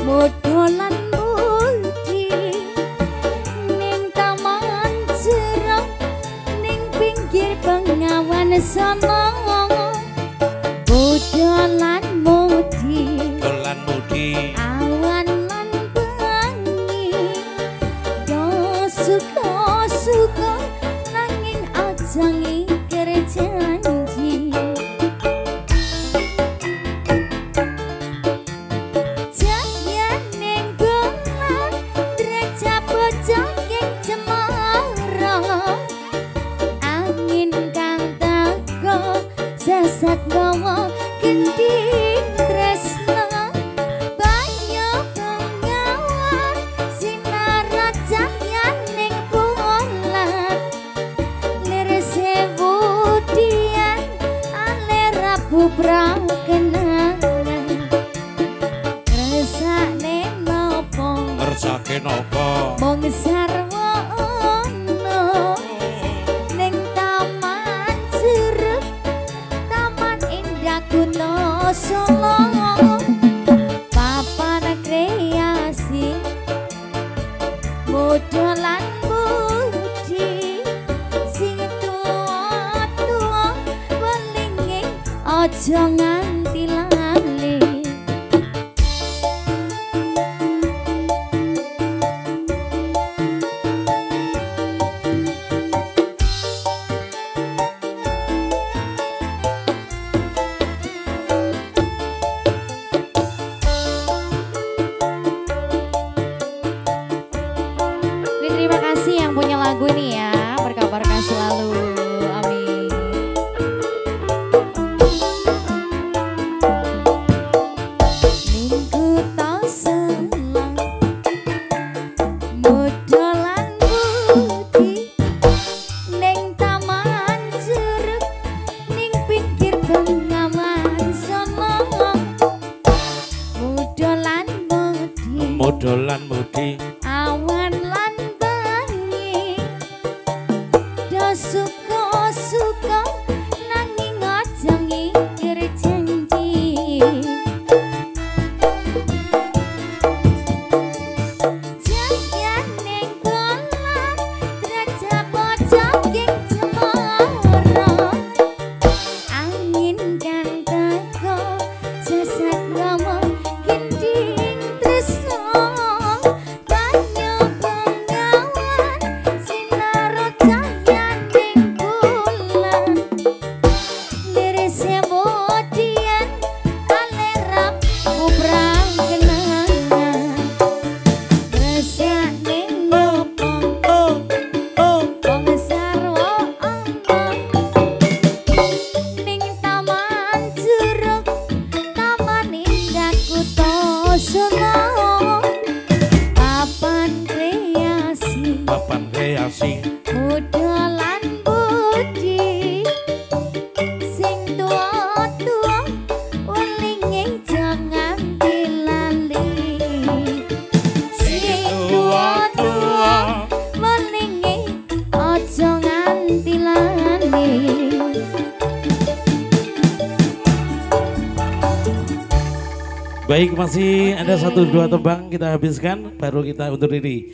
Modolan budi ning taman jeruk ning pinggir Bengawan sono. Modolan mudi awan lan bengi yo suka-suka nanging aja ngikir janji. Sesat gawa gending tresno banyu bengawan sinar cahyan ning bulan lir sewu dian ale rabu prakenangan resake nopo mong sarwa ono ning taman jeruk Kuno Solo papan kreasi modolan budi sing tuwa welinge aja nganti lali. Terima kasih yang punya lagu ini ya, berkah-berkah selalu, amin. Minggu tau selang, modolan budi, ning taman jeruk, ning pinggir Bengawan sono. Modolan mudi, awan lan suka-suka nanging aja ngikir janji. Jangan ning kolam raja pojok ing cemara angin kang teko sesat ngomong gending tresno banyu bengawan sinar cahyan papan kreasi modolan budi sing tuwa-tuwa welinge jangan dilali. Sing tuwa-tuwa welinge aja nganti lali. Baik, masih ada 1-2 tebang kita habiskan baru kita undur diri.